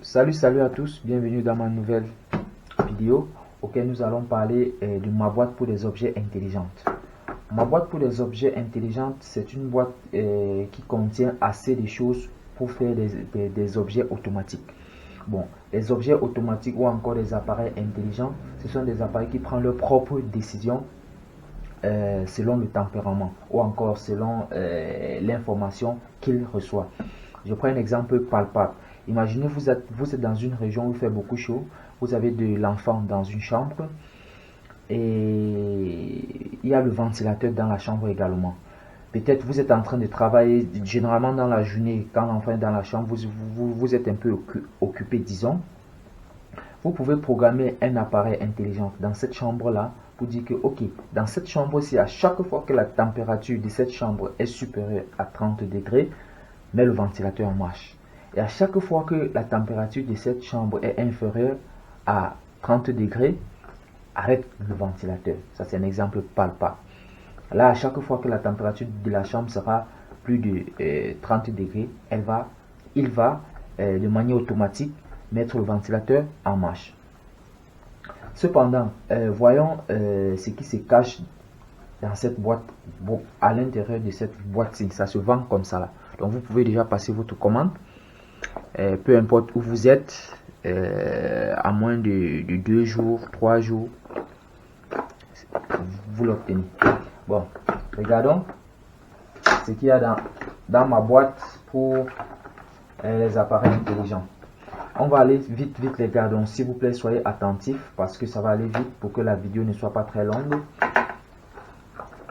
Salut à tous, bienvenue dans ma nouvelle vidéo auquel nous allons parler de ma boîte pour des objets intelligentes. Ma boîte pour des objets intelligentes, c'est une boîte qui contient assez de choses pour faire des objets automatiques. Bon, les objets automatiques ou encore des appareils intelligents, ce sont des appareils qui prennent leurs propres décisions selon le tempérament ou encore selon l'information qu'ils reçoivent. Je prends un exemple palpable. Imaginez vous êtes dans une région où il fait beaucoup chaud, vous avez de l'enfant dans une chambre et il y a le ventilateur dans la chambre également. Peut-être vous êtes en train de travailler, généralement dans la journée, quand l'enfant est dans la chambre, vous êtes un peu occupé, disons. Vous pouvez programmer un appareil intelligent dans cette chambre-là pour dire que, ok, dans cette chambre-ci, à chaque fois que la température de cette chambre est supérieure à 30 degrés, mets le ventilateur en marche. Et à chaque fois que la température de cette chambre est inférieure à 30 degrés, arrête le ventilateur. Ça, c'est un exemple palpable. Là, à chaque fois que la température de la chambre sera plus de 30 degrés, il va de manière automatique mettre le ventilateur en marche. Cependant, voyons ce qui se cache dans cette boîte. Bon, à l'intérieur de cette boîte, ça se vend comme ça là. Donc vous pouvez déjà passer votre commande, peu importe où vous êtes, à moins de 2 jours, 3 jours, vous l'obtenez. Bon, regardons ce qu'il y a dans ma boîte pour les appareils intelligents. On va aller vite les gars, donc s'il vous plaît soyez attentifs parce que ça va aller vite pour que la vidéo ne soit pas très longue.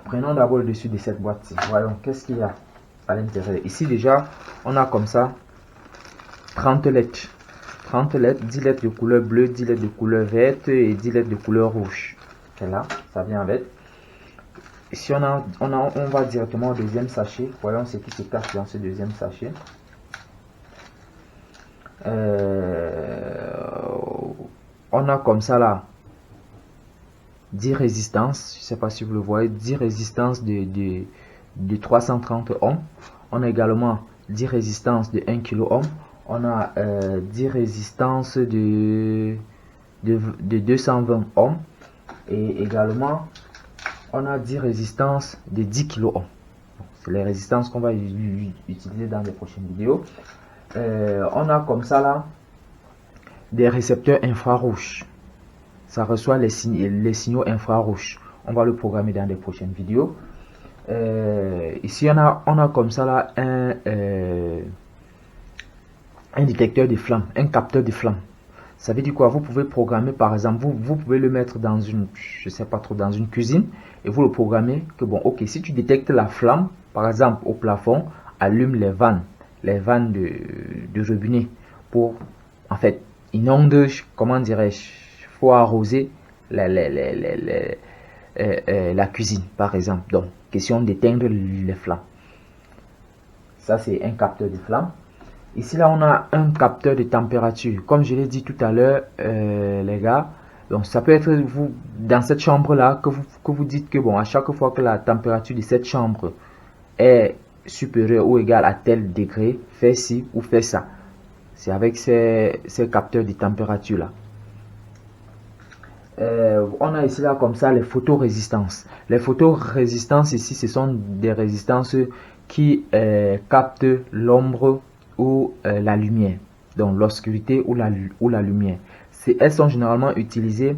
Prenons d'abord le dessus de cette boîte-ci. Voyons qu'est-ce qu'il y a à l'intérieur. Ici déjà on a comme ça 30 lettres, 10 lettres de couleur bleue, 10 lettres de couleur verte et 10 lettres de couleur rouge. C'est là, ça vient avec. Ici on va directement au deuxième sachet. Voyons ce qui se cache dans ce deuxième sachet. On a comme ça là 10 résistances, je sais pas si vous le voyez, 10 résistances de 330 ohms. On a également 10 résistances de 1 kilo ohm. On a 10 résistances de 220 ohms et également on a 10 résistances de 10 kilo ohm. C'est les résistances qu'on va utiliser dans les prochaines vidéos. On a comme ça là des récepteurs infrarouges. Ça reçoit les signaux infrarouges. On va le programmer dans les prochaines vidéos. Ici on a comme ça là un détecteur de flamme, un capteur de flamme. Ça veut dire quoi? Vous pouvez programmer par exemple, vous pouvez le mettre dans une, je sais pas trop, dans une cuisine et vous le programmez que bon, ok, si tu détectes la flamme par exemple au plafond, allume les vannes de robinet pour en fait inonde, comment dirais-je, faut arroser la cuisine par exemple. Donc question d'éteindre les flammes. Ça c'est un capteur de flamme. Ici là on a un capteur de température. Comme je l'ai dit tout à l'heure les gars, donc ça peut être vous dans cette chambre là que vous dites que bon, à chaque fois que la température de cette chambre est supérieure ou égale à tel degré, fais ci ou fais ça. C'est avec ces capteurs de température là. On a ici là comme ça les photorésistances. Les photorésistances ici, ce sont des résistances qui captent l'ombre ou la lumière, donc l'obscurité ou la lumière. Elles sont généralement utilisées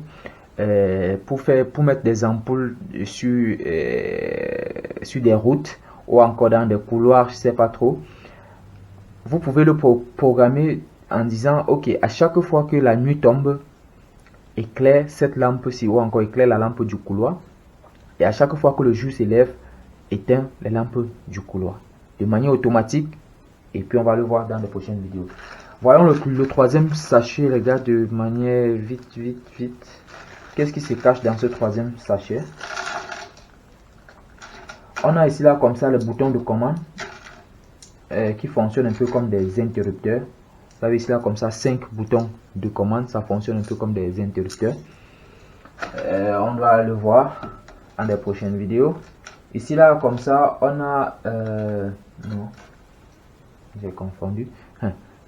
pour mettre des ampoules sur des routes ou encore dans des couloirs, je sais pas trop. Vous pouvez le programmer en disant ok, à chaque fois que la nuit tombe, éclaire cette lampe-ci ou encore éclaire la lampe du couloir, et à chaque fois que le jour s'élève, éteins les lampes du couloir de manière automatique. Et puis on va le voir dans les prochaines vidéos. Voyons le troisième sachet les gars, de manière vite. Qu'est-ce qui se cache dans ce troisième sachet? On a ici là comme ça le bouton de commande qui fonctionne un peu comme des interrupteurs. Vous avez ici là comme ça 5 boutons de commande, ça fonctionne un peu comme des interrupteurs. On va le voir dans les prochaines vidéos. Ici là comme ça on a non, j'ai confondu.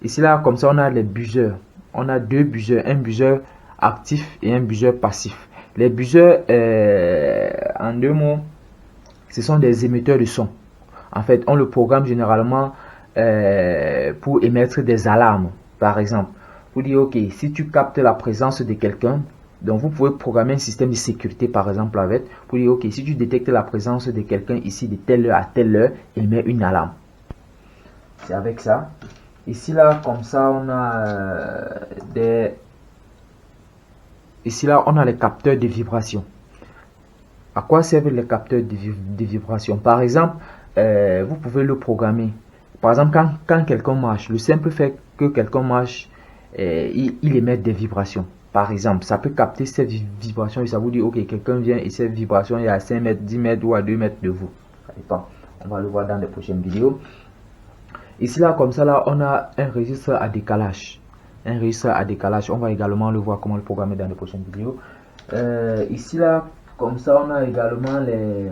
Ici là, comme ça, on a les buzzers. On a deux buzzers, un buzzer actif et un buzzer passif. Les buzzers, en deux mots, ce sont des émetteurs de son. En fait, on le programme généralement pour émettre des alarmes. Par exemple, vous dites, ok, si tu captes la présence de quelqu'un, donc vous pouvez programmer un système de sécurité, par exemple, avec, pour dire, ok, si tu détectes la présence de quelqu'un ici de telle heure à telle heure, il met une alarme. C'est avec ça. Ici, là, comme ça, on a Ici, là, on a les capteurs de vibration. À quoi servent les capteurs de vibration? Par exemple, vous pouvez le programmer. Par exemple, quand quelqu'un marche, le simple fait que quelqu'un marche, il émet des vibrations. Par exemple, ça peut capter ces vibrations et ça vous dit, ok, quelqu'un vient et cette vibration est à 5 mètres, 10 mètres ou à 2 mètres de vous. Ça dépend. On va le voir dans les prochaines vidéos. Ici, là, comme ça, là, on a un registre à décalage. Un registre à décalage. On va également le voir comment le programmer dans les prochaines vidéos. Ici, là, comme ça, on a également les...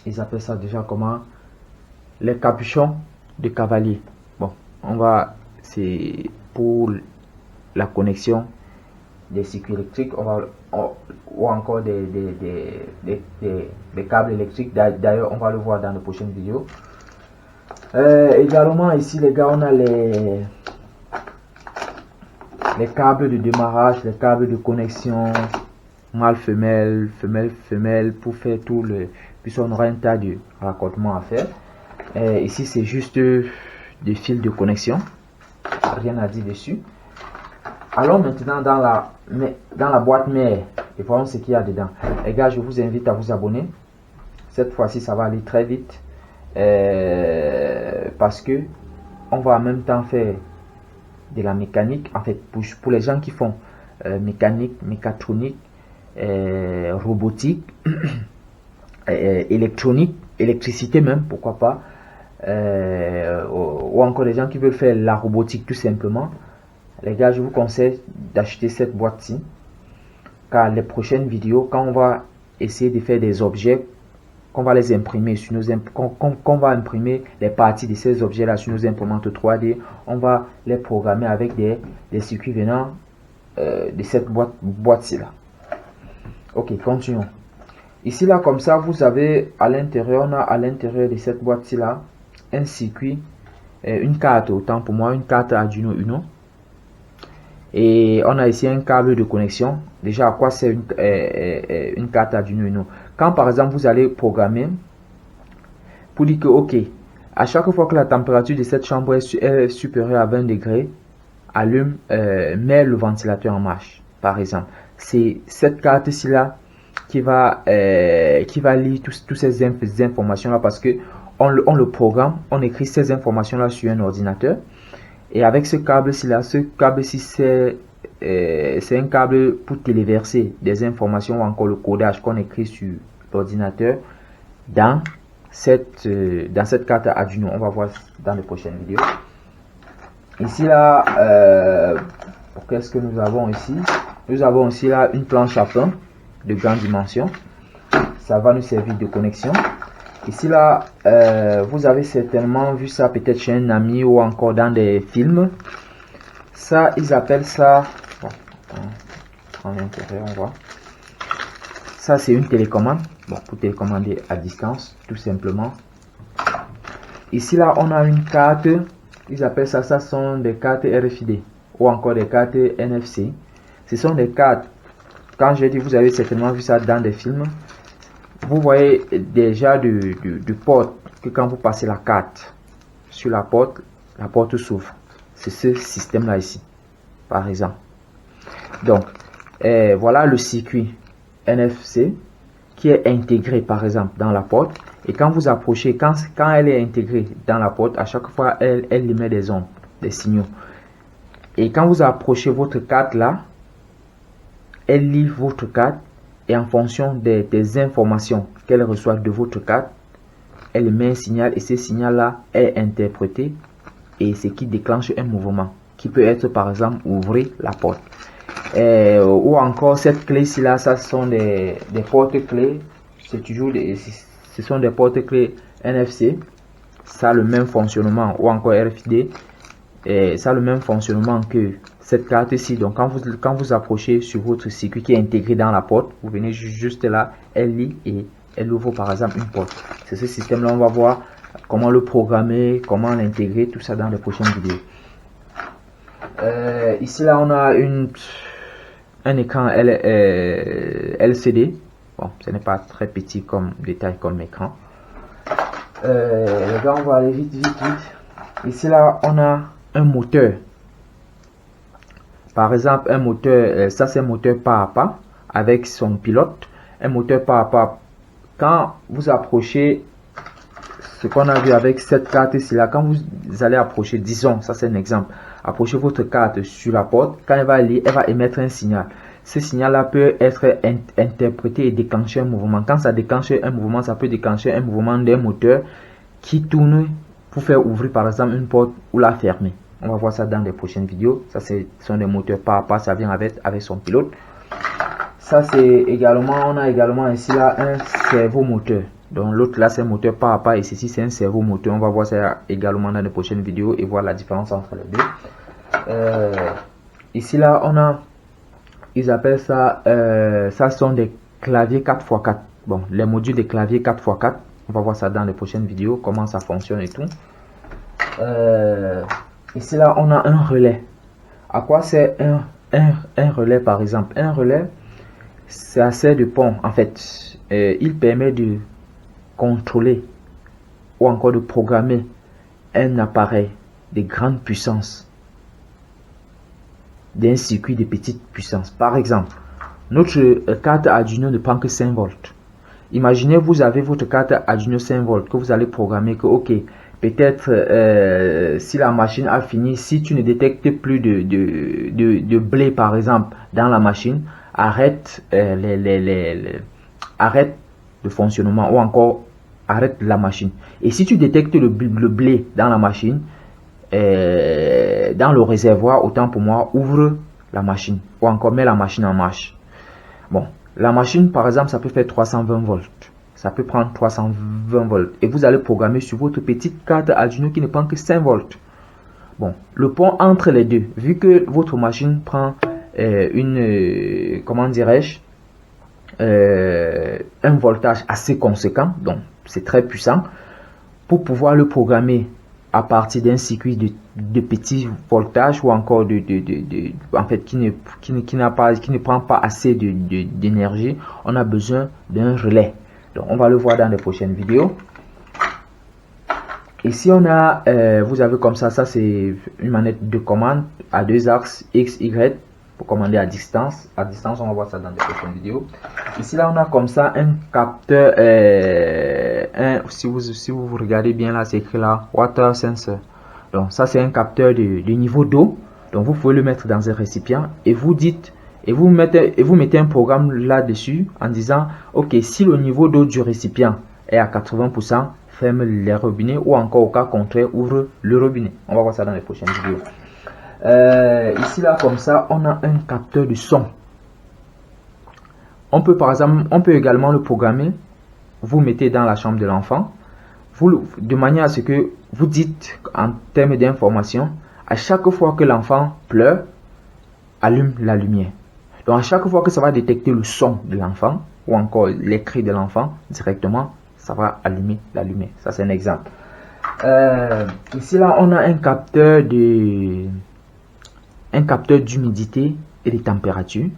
Ils appellent ça déjà comment? Les capuchons de cavalier. Bon, on va... C'est pour la connexion des circuits électriques. Ou encore des câbles électriques. D'ailleurs, on va le voir dans les prochaines vidéos. Également, ici, les gars, on a les câbles de démarrage, les câbles de connexion, mâle, femelle, femelle, femelle, pour faire tout le... Puis on aura un tas de raccordements à faire. Ici, c'est juste des fils de connexion. Rien à dire dessus. Allons maintenant dans la boîte mère et voyons ce qu'il y a dedans. Les gars, je vous invite à vous abonner. Cette fois-ci, ça va aller très vite. Parce que on va en même temps faire de la mécanique. En fait, pour les gens qui font mécanique, mécatronique, robotique, électronique, électricité même, pourquoi pas, ou encore les gens qui veulent faire la robotique tout simplement, les gars, je vous conseille d'acheter cette boîte-ci, car les prochaines vidéos, quand on va essayer de faire des objets, qu'on va les imprimer sur nos qu'on va imprimer les parties de ces objets là sur nos imprimantes 3D, on va les programmer avec des circuits venant de cette boîte-ci là. Ok, continuons. Ici là, comme ça, vous avez à l'intérieur, on a à l'intérieur de cette boîte-ci là un circuit, une carte, autant pour moi, une carte Arduino Uno. Et on a ici un câble de connexion. Déjà, à quoi c'est une carte Arduino Uno? Quand par exemple vous allez programmer pour dire que ok, à chaque fois que la température de cette chambre est supérieure à 20 degrés, allume, met le ventilateur en marche. Par exemple, c'est cette carte-ci là qui va lire toutes ces informations là, parce que on le programme, on écrit ces informations là sur un ordinateur. Et avec ce câble-ci là, c'est un câble pour téléverser des informations ou encore le codage qu'on écrit sur l'ordinateur dans cette carte Arduino. On va voir dans les prochaines vidéos. Ici là, qu'est-ce que nous avons ici? Nous avons ici là une planche à pain de grande dimension. Ça va nous servir de connexion. Ici là, vous avez certainement vu ça peut-être chez un ami ou encore dans des films. Ça, ils appellent ça... Bon, en intérieur, on voit. Ça, c'est une télécommande. Bon, pour télécommander à distance, tout simplement. Ici là, on a une carte. Ils appellent ça, ça sont des cartes RFID ou encore des cartes NFC. Ce sont des cartes. Quand je dis, vous avez certainement vu ça dans des films. Vous voyez déjà du porte que quand vous passez la carte sur la porte s'ouvre. C'est ce système là ici, par exemple. Donc, voilà le circuit NFC qui est intégré par exemple dans la porte. Et quand vous approchez, quand elle est intégrée dans la porte, à chaque fois elle émet des ondes, des signaux. Et quand vous approchez votre carte là, elle lit votre carte. Et en fonction des informations qu'elle reçoit de votre carte, elle met un signal et ce signal-là est interprété et ce qui déclenche un mouvement qui peut être par exemple ouvrir la porte. Ou encore cette clé-ci là, ça sont des porte-clés. C'est toujours ce sont des porte-clés NFC. Ça a le même fonctionnement ou encore RFID. ça a le même fonctionnement que cette carte ici. Donc quand vous approchez sur votre circuit qui est intégré dans la porte, vous venez juste là, elle lit et elle ouvre par exemple une porte. C'est ce système là, on va voir comment le programmer, comment l'intégrer, tout ça dans les prochaines vidéos. Ici là on a un écran LCD. Bon, ce n'est pas très petit comme détail comme écran. Les gars, on va aller vite. Ici là on a un moteur. Par exemple, un moteur, ça c'est un moteur pas à pas avec son pilote. Un moteur pas à pas. Quand vous approchez, ce qu'on a vu avec cette carte ici là, quand vous allez approcher, disons, ça c'est un exemple, approchez votre carte sur la porte, quand elle va lire, elle va émettre un signal. Ce signal là peut être interprété et déclencher un mouvement. Quand ça déclenche un mouvement, ça peut déclencher un mouvement d'un moteur qui tourne pour faire ouvrir par exemple une porte ou la fermer. On va voir ça dans les prochaines vidéos. Ça sont des moteurs pas à pas, ça vient avec son pilote. Ça c'est également, on a également ici là un servo moteur. Donc l'autre là c'est un moteur pas à pas et ceci c'est un servo moteur. On va voir ça également dans les prochaines vidéos et voir la différence entre les deux. Ici là on a, ils appellent ça, ça sont des claviers 4x4. Bon, les modules des claviers 4x4. On va voir ça dans les prochaines vidéos, comment ça fonctionne et tout. Ici là on a un relais. À quoi c'est un relais par exemple? Un relais, c'est assez de pont en fait. Il permet de contrôler ou encore de programmer un appareil de grande puissance d'un circuit de petite puissance. Par exemple, notre carte Arduino ne prend que 5 volts. Imaginez, vous avez votre carte Arduino 5 volts que vous allez programmer que, ok, peut-être si la machine a fini, si tu ne détectes plus de blé par exemple dans la machine, arrête arrête le fonctionnement ou encore arrête la machine. Et si tu détectes le blé dans la machine, dans le réservoir, autant pour moi, ouvre la machine ou encore mets la machine en marche. Bon, la machine par exemple, ça peut faire 320 volts. Ça peut prendre 320 volts. Et vous allez programmer sur votre petite carte Arduino qui ne prend que 5 volts. Bon, le pont entre les deux, vu que votre machine prend comment dirais-je, un voltage assez conséquent, donc c'est très puissant, pour pouvoir le programmer à partir d'un circuit de petits voltages ou encore en fait qui ne prend pas assez d'énergie, on a besoin d'un relais. Donc on va le voir dans les prochaines vidéos. Ici on a, vous avez comme ça c'est une manette de commande à deux axes X, Y pour commander à distance. À distance, on va voir ça dans les prochaines vidéos. Ici là on a comme ça un capteur, si vous regardez bien là, c'est écrit là water sensor. Donc ça c'est un capteur de niveau d'eau. Donc vous pouvez le mettre dans un récipient et vous dites et vous mettez un programme là-dessus en disant ok, si le niveau d'eau du récipient est à 80%, ferme les robinets ou encore au cas contraire ouvre le robinet. On va voir ça dans les prochaines vidéos. Ici là comme ça on a un capteur de son. On peut par exemple, on peut également le programmer. Vous mettez dans la chambre de l'enfant, de manière à ce que vous dites en termes d'information, à chaque fois que l'enfant pleure, allume la lumière. Donc à chaque fois que ça va détecter le son de l'enfant ou encore les cris de l'enfant directement, ça va allumer la lumière. Ça c'est un exemple. Ici là on a un capteur d'humidité et de température.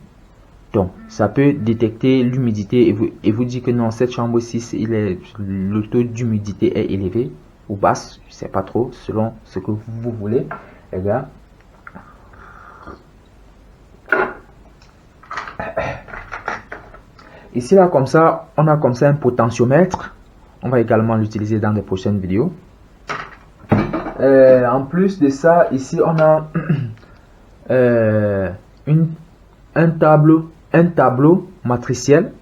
Donc ça peut détecter l'humidité et vous dire que non, cette chambre-ci le taux d'humidité est élevé ou basse, je sais pas trop, selon ce que vous voulez, les gars. Ici là comme ça, on a comme ça un potentiomètre. On va également l'utiliser dans les prochaines vidéos. En plus de ça, ici on a un tableau matriciel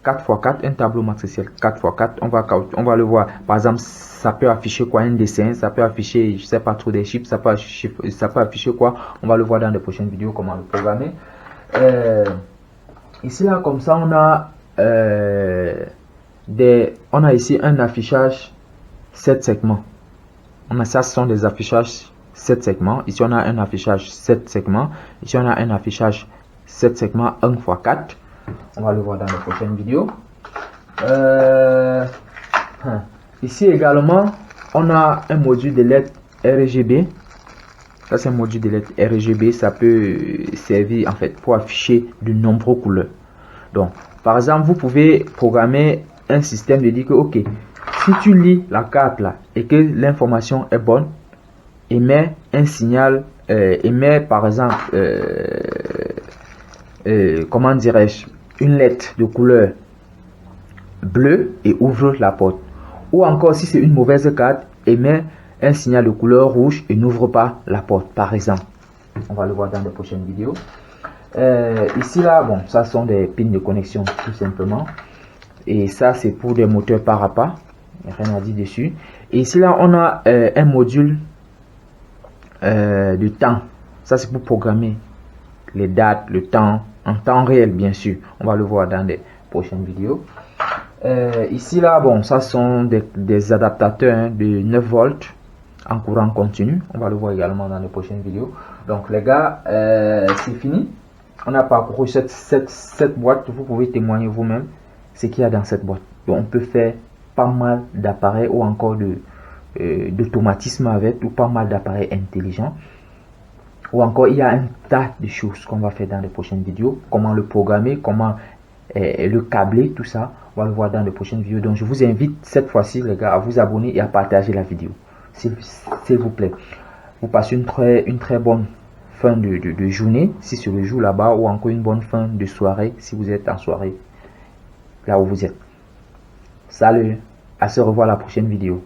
4x4, un tableau matriciel 4x4. On va le voir. Par exemple, ça peut afficher quoi? Un dessin, ça peut afficher, je sais pas trop, des chiffres, ça peut afficher quoi? On va le voir dans les prochaines vidéos comment le programmer. Ici là comme ça on a ici un affichage 7 segments. Ça ce sont des affichages 7 segments. Ici, on a un affichage 7 segments. Ici, on a un affichage 7 segments 1 x 4. On va le voir dans les prochaines vidéos. Ici également, on a un module de LED RGB. Ça, c'est un module de LED RGB. Ça peut servir en fait pour afficher de nombreuses couleurs. Donc, par exemple, vous pouvez programmer un système de dire que, ok, si tu lis la carte là et que l'information est bonne, émet un signal, émet par exemple, comment dirais-je, une lettre de couleur bleue et ouvre la porte. Ou encore, si c'est une mauvaise carte, émet un signal de couleur rouge et n'ouvre pas la porte, par exemple. On va le voir dans les prochaines vidéos. Ici là, bon, ça sont des pins de connexion tout simplement. Et ça, c'est pour des moteurs pas à pas. Il n'y a rien à dire dessus. Et ici là, on a un module de temps. Ça, c'est pour programmer les dates, le temps, en temps réel, bien sûr. On va le voir dans des prochaines vidéos. Ici là, bon, ça sont des adaptateurs hein, de 9 volts en courant continu. On va le voir également dans les prochaines vidéos. Donc les gars, c'est fini. On a parcouru cette boîte. Vous pouvez témoigner vous-même ce qu'il y a dans cette boîte. Donc on peut faire pas mal d'appareils ou encore d'automatisme avec, ou pas mal d'appareils intelligents. Ou encore il y a un tas de choses qu'on va faire dans les prochaines vidéos. Comment le programmer, comment le câbler, tout ça. On va le voir dans les prochaines vidéos. Donc je vous invite cette fois-ci les gars à vous abonner et à partager la vidéo. S'il vous plaît. Vous passez une très bonne fin de journée si c'est le jour là-bas, ou encore une bonne fin de soirée si vous êtes en soirée là où vous êtes. Salut, à se revoir la prochaine vidéo.